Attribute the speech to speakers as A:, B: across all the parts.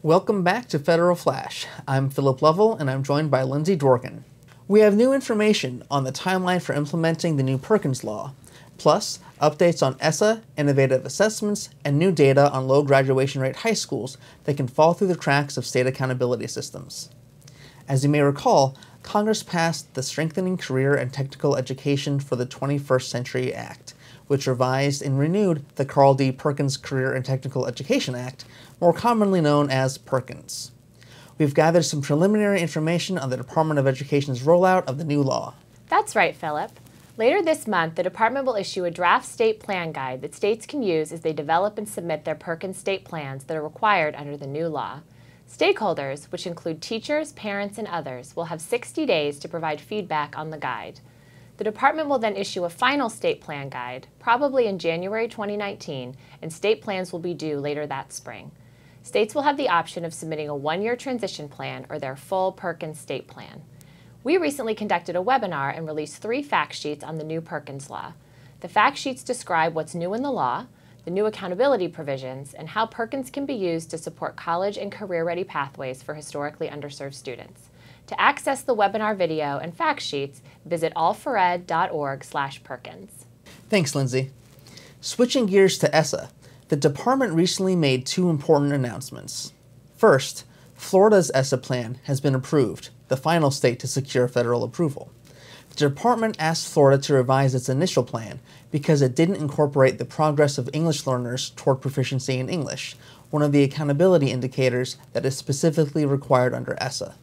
A: Welcome back to Federal Flash. I'm Philip Lovell, and I'm joined by Lindsay Dworkin. We have new information on the timeline for implementing the new Perkins Law, plus updates on ESSA, innovative assessments, and new data on low graduation rate high schools that can fall through the cracks of state accountability systems. As you may recall, Congress passed the Strengthening Career and Technical Education for the 21st Century Act, which revised and renewed the Carl D. Perkins Career and Technical Education Act, more commonly known as Perkins. We've gathered some preliminary information on the Department of Education's rollout of the new law.
B: That's right, Philip. Later this month, the department will issue a draft state plan guide that states can use as they develop and submit their Perkins state plans that are required under the new law. Stakeholders, which include teachers, parents, and others, will have 60 days to provide feedback on the guide. The department will then issue a final state plan guide, probably in January 2019, and state plans will be due later that spring. States will have the option of submitting a one-year transition plan or their full Perkins state plan. We recently conducted a webinar and released 3 fact sheets on the new Perkins Law. The fact sheets describe what's new in the law, the new accountability provisions, and how Perkins can be used to support college and career-ready pathways for historically underserved students. To access the webinar video and fact sheets, visit allfored.org/Perkins.
A: Thanks, Lindsay. Switching gears to ESSA, the department recently made 2 important announcements. First, Florida's ESSA plan has been approved, the final state to secure federal approval. The department asked Florida to revise its initial plan because it didn't incorporate the progress of English learners toward proficiency in English, one of the accountability indicators that is specifically required under ESSA.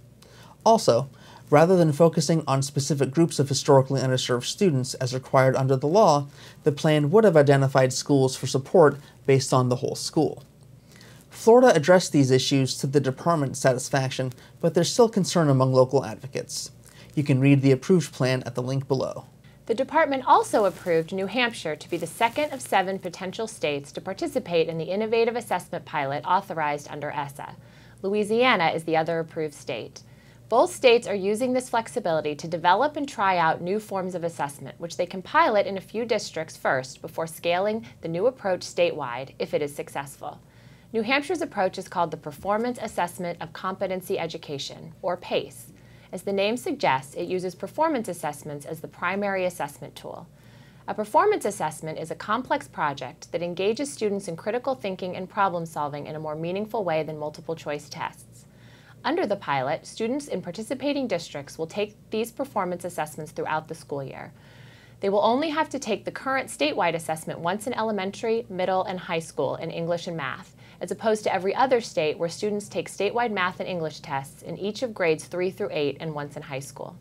A: Also, rather than focusing on specific groups of historically underserved students as required under the law, the plan would have identified schools for support based on the whole school. Florida addressed these issues to the department's satisfaction, but there's still concern among local advocates. You can read the approved plan at the link below.
B: The department also approved New Hampshire to be the second of 7 potential states to participate in the innovative assessment pilot authorized under ESSA. Louisiana is the other approved state. Both states are using this flexibility to develop and try out new forms of assessment, which they can pilot in a few districts first before scaling the new approach statewide if it is successful. New Hampshire's approach is called the Performance Assessment of Competency Education, or PACE. As the name suggests, it uses performance assessments as the primary assessment tool. A performance assessment is a complex project that engages students in critical thinking and problem solving in a more meaningful way than multiple choice tests. Under the pilot, students in participating districts will take these performance assessments throughout the school year. They will only have to take the current statewide assessment once in elementary, middle, and high school in English and math, as opposed to every other state where students take statewide math and English tests in each of grades 3 through 8 and once in high school.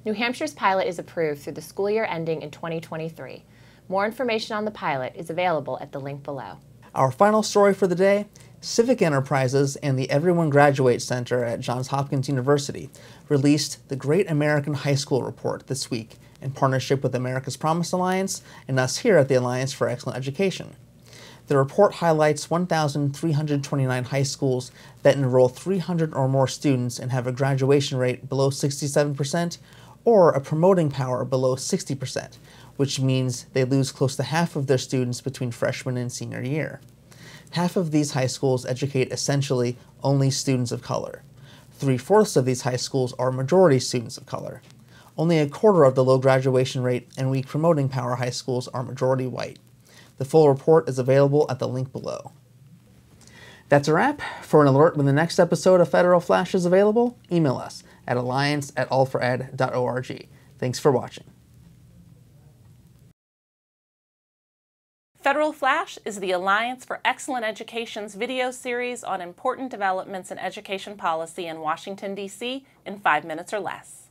B: New Hampshire's pilot is approved through the school year ending in 2023. More information on the pilot is available at the link below.
A: Our final story for the day: Civic Enterprises and the Everyone Graduates Center at Johns Hopkins University released the Great American High School Report this week in partnership with America's Promise Alliance and us here at the Alliance for Excellent Education. The report highlights 1,329 high schools that enroll 300 or more students and have a graduation rate below 67% or a promoting power below 60%, which means they lose close to half of their students between freshman and senior year. Half of these high schools educate essentially only students of color. 3/4 of these high schools are majority students of color. Only a quarter of the low graduation rate and weak promoting power high schools are majority white. The full report is available at the link below. That's a wrap. For an alert when the next episode of Federal Flash is available, email us at alliance@allfored.org. Thanks for watching.
C: Federal Flash is the Alliance for Excellent Education's video series on important developments in education policy in Washington, D.C. in 5 minutes or less.